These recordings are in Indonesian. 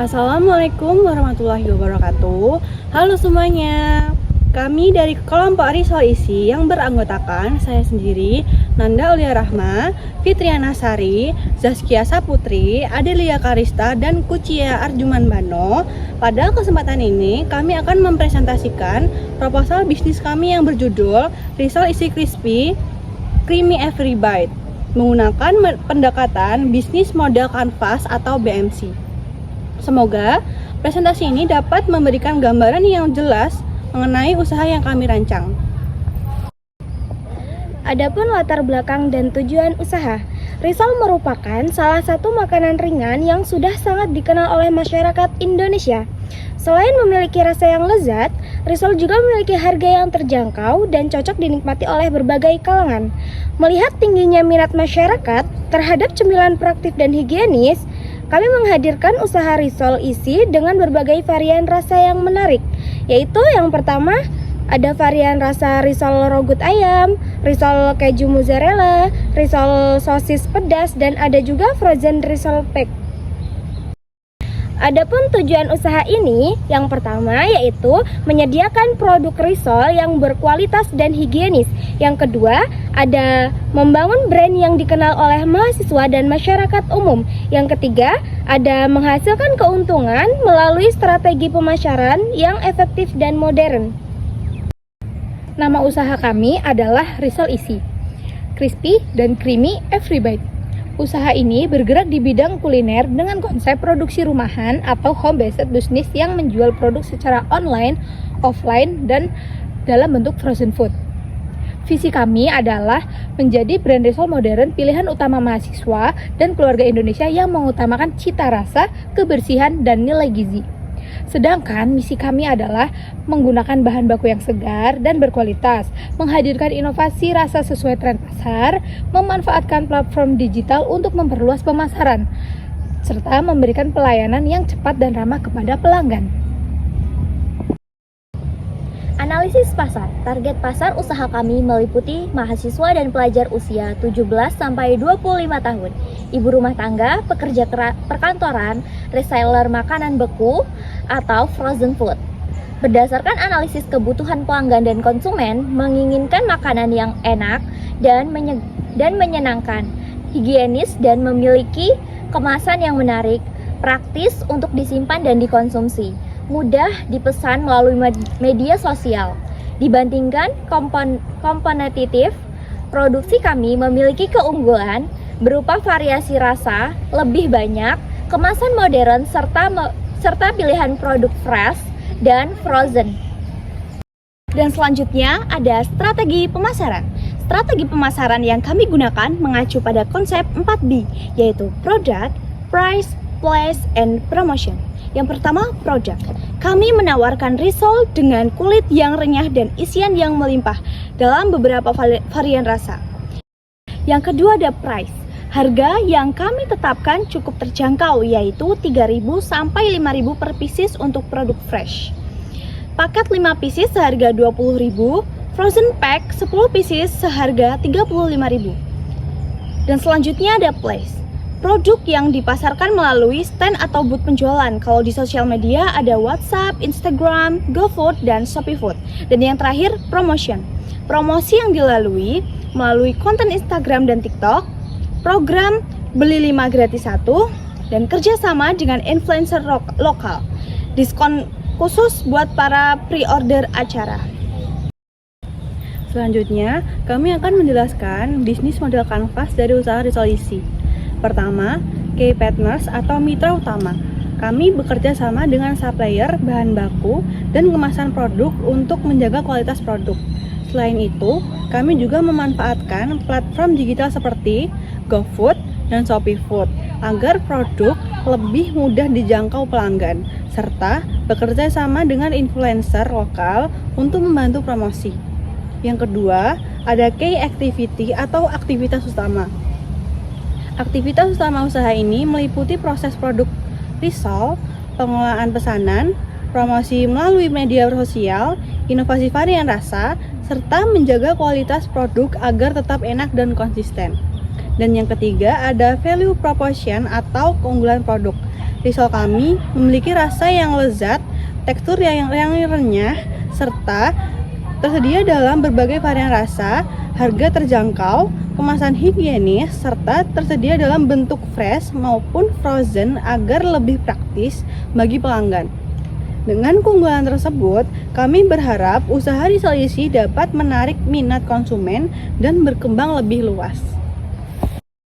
Assalamualaikum warahmatullahi wabarakatuh. Halo semuanya. Kami dari kelompok Risol Isi yang beranggotakan saya sendiri, Nanda Aulia Rahma, Fitriana Sari, Zaskia Saputri, Adelia Karista, dan Kucia Arjuman Bano. Pada kesempatan ini, kami akan mempresentasikan proposal bisnis kami yang berjudul Risol Isi Crispy Creamy Every Bite, menggunakan pendekatan bisnis model kanvas atau BMC. Semoga presentasi ini dapat memberikan gambaran yang jelas mengenai usaha yang kami rancang. Adapun latar belakang dan tujuan usaha, risol merupakan salah satu makanan ringan yang sudah sangat dikenal oleh masyarakat Indonesia. Selain memiliki rasa yang lezat, risol juga memiliki harga yang terjangkau dan cocok dinikmati oleh berbagai kalangan. Melihat tingginya minat masyarakat terhadap cemilan praktis dan higienis, kami menghadirkan usaha risol isi dengan berbagai varian rasa yang menarik, yaitu yang pertama ada varian rasa risol rogut ayam, risol keju mozzarella, risol sosis pedas, dan ada juga frozen risol pack. Adapun tujuan usaha ini, yang pertama yaitu menyediakan produk risol yang berkualitas dan higienis. Yang kedua, ada membangun brand yang dikenal oleh mahasiswa dan masyarakat umum. Yang ketiga, ada menghasilkan keuntungan melalui strategi pemasaran yang efektif dan modern. Nama usaha kami adalah Risol Isi, Crispy dan Creamy Every Bite. Usaha ini bergerak di bidang kuliner dengan konsep produksi rumahan atau home-based business yang menjual produk secara online, offline, dan dalam bentuk frozen food. Visi kami adalah menjadi brand risol modern pilihan utama mahasiswa dan keluarga Indonesia yang mengutamakan cita rasa, kebersihan, dan nilai gizi. Sedangkan misi kami adalah menggunakan bahan baku yang segar dan berkualitas, menghadirkan inovasi rasa sesuai tren pasar, memanfaatkan platform digital untuk memperluas pemasaran, serta memberikan pelayanan yang cepat dan ramah kepada pelanggan. Analisis pasar. Target pasar usaha kami meliputi mahasiswa dan pelajar usia 17 sampai 25 tahun, ibu rumah tangga, pekerja perkantoran, reseller makanan beku atau frozen food. Berdasarkan analisis kebutuhan pelanggan dan konsumen menginginkan makanan yang enak dan menyenangkan, higienis dan memiliki kemasan yang menarik, praktis untuk disimpan dan dikonsumsi, mudah dipesan melalui media sosial. Dibandingkan kompetitif, produksi kami memiliki keunggulan berupa variasi rasa lebih banyak, kemasan modern, serta pilihan produk fresh dan frozen. Dan selanjutnya ada strategi pemasaran. Strategi pemasaran yang kami gunakan mengacu pada konsep 4B, yaitu product, price, place, and promotion. Yang pertama, produk. Kami menawarkan risol dengan kulit yang renyah dan isian yang melimpah dalam beberapa varian rasa. Yang kedua ada price. Harga yang kami tetapkan cukup terjangkau, yaitu 3.000 sampai 5.000 per pieces untuk produk fresh. Paket 5 pieces seharga 20.000, frozen pack 10 pieces seharga 35.000. Dan selanjutnya ada place. Produk yang dipasarkan melalui stand atau booth penjualan. Kalau di sosial media ada WhatsApp, Instagram, GoFood, dan ShopeeFood. Dan yang terakhir, promotion. Promosi yang dilalui melalui konten Instagram dan TikTok, program beli 5 gratis 1, dan kerjasama dengan influencer lokal. Diskon khusus buat para pre-order acara. Selanjutnya, kami akan menjelaskan bisnis model kanvas dari usaha Risol Isi. Pertama, key partners atau mitra utama. Kami bekerja sama dengan supplier bahan baku dan kemasan produk untuk menjaga kualitas produk. Selain itu, kami juga memanfaatkan platform digital seperti GoFood dan ShopeeFood agar produk lebih mudah dijangkau pelanggan, serta bekerja sama dengan influencer lokal untuk membantu promosi. Yang kedua, ada key activity atau aktivitas utama. Aktivitas utama usaha ini meliputi proses produk risol, pengolahan pesanan, promosi melalui media sosial, inovasi varian rasa, serta menjaga kualitas produk agar tetap enak dan konsisten. Dan yang ketiga ada value proposition atau keunggulan produk. Risol kami memiliki rasa yang lezat, tekstur yang renyah, serta tersedia dalam berbagai varian rasa, harga terjangkau, kemasan higienis, serta tersedia dalam bentuk fresh maupun frozen agar lebih praktis bagi pelanggan. Dengan keunggulan tersebut, kami berharap usaha Risol Isi dapat menarik minat konsumen dan berkembang lebih luas.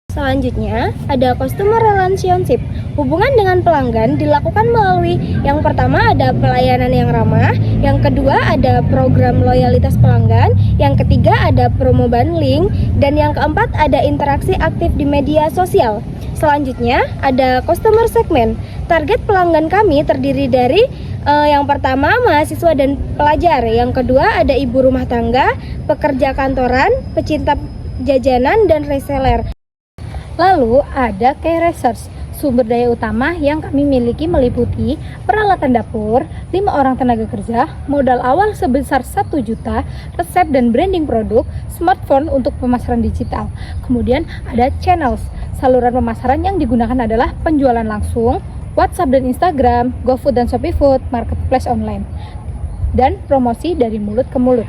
Selanjutnya, ada customer relationship. Hubungan dengan pelanggan dilakukan melalui yang pertama ada pelayanan yang ramah, yang kedua ada program loyalitas pelanggan, yang ketiga ada promo bundling, dan yang keempat ada interaksi aktif di media sosial. Selanjutnya, ada customer segment. Target pelanggan kami terdiri dari yang pertama mahasiswa dan pelajar, yang kedua ada ibu rumah tangga, pekerja kantoran, pecinta jajanan, dan reseller. Lalu ada key research. Sumber daya utama yang kami miliki meliputi peralatan dapur, 5 orang tenaga kerja, modal awal sebesar 1 juta, resep dan branding produk, smartphone untuk pemasaran digital. Kemudian ada channels. Saluran pemasaran yang digunakan adalah penjualan langsung, WhatsApp dan Instagram, GoFood dan ShopeeFood, marketplace online, dan promosi dari mulut ke mulut.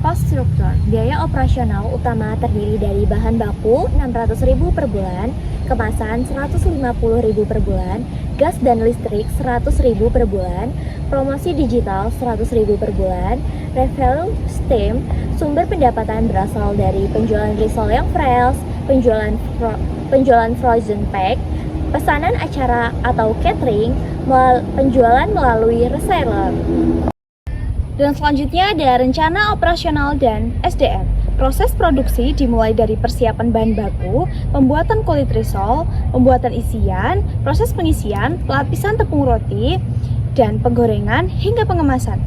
Cost structure, biaya operasional utama terdiri dari bahan baku 600.000 per bulan, kemasan 150.000 per bulan, gas dan listrik 100.000 per bulan, promosi digital 100.000 per bulan, referral stream, sumber pendapatan berasal dari penjualan risol yang fresh, penjualan frozen pack, pesanan acara atau catering, penjualan melalui reseller. Dan selanjutnya ada rencana operasional dan SDM. Proses produksi dimulai dari persiapan bahan baku, pembuatan kulit risol, pembuatan isian, proses pengisian, pelapisan tepung roti, dan penggorengan hingga pengemasan.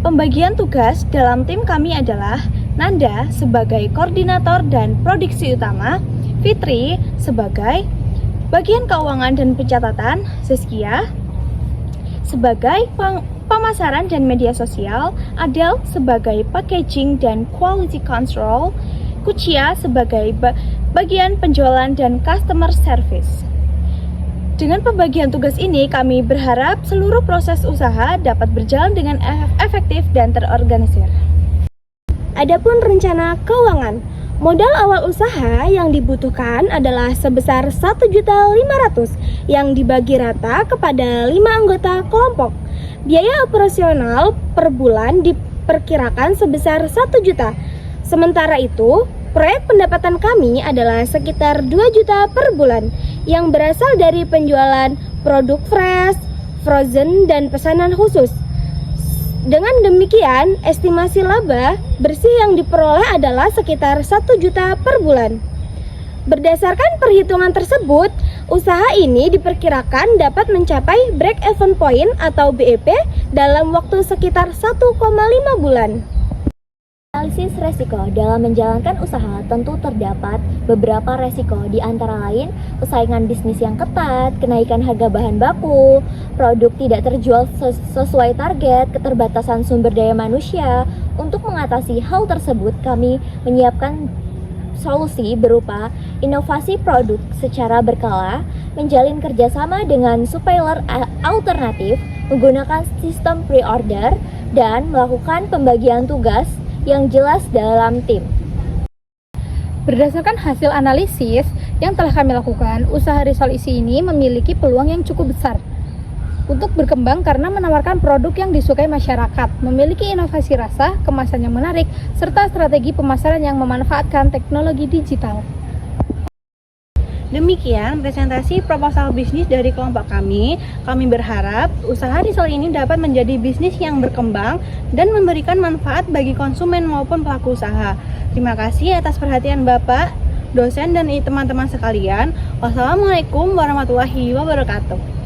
Pembagian tugas dalam tim kami adalah Nanda sebagai koordinator dan produksi utama, Fitri sebagai bagian keuangan dan pencatatan, Zeskia sebagai pemasaran dan media sosial, Adele sebagai packaging dan quality control, Kucia sebagai bagian penjualan dan customer service. Dengan pembagian tugas ini, kami berharap seluruh proses usaha dapat berjalan dengan efektif dan terorganisir. Adapun rencana keuangan, modal awal usaha yang dibutuhkan adalah sebesar 1.500.000 yang dibagi rata kepada 5 anggota kelompok. Biaya operasional per bulan diperkirakan sebesar 1 juta. Sementara itu, proyek pendapatan kami adalah sekitar 2 juta per bulan yang berasal dari penjualan produk fresh, frozen, dan pesanan khusus. Dengan demikian, estimasi laba bersih yang diperoleh adalah sekitar 1 juta per bulan. Berdasarkan perhitungan tersebut, usaha ini diperkirakan dapat mencapai break-even point atau BEP dalam waktu sekitar 1,5 bulan. Analisis resiko dalam menjalankan usaha tentu terdapat beberapa resiko, di antara lain persaingan bisnis yang ketat, kenaikan harga bahan baku, produk tidak terjual sesuai target, keterbatasan sumber daya manusia. Untuk mengatasi hal tersebut, kami menyiapkan solusi berupa inovasi produk secara berkala, menjalin kerjasama dengan supplier alternatif, menggunakan sistem pre-order, dan melakukan pembagian tugas yang jelas dalam tim. Berdasarkan hasil analisis yang telah kami lakukan, usaha Risol Isi ini memiliki peluang yang cukup besar untuk berkembang karena menawarkan produk yang disukai masyarakat, memiliki inovasi rasa, kemasan yang menarik, serta strategi pemasaran yang memanfaatkan teknologi digital. Demikian presentasi proposal bisnis dari kelompok kami. Kami berharap usaha Risol ini dapat menjadi bisnis yang berkembang dan memberikan manfaat bagi konsumen maupun pelaku usaha. Terima kasih atas perhatian Bapak, dosen, dan teman-teman sekalian. Wassalamualaikum warahmatullahi wabarakatuh.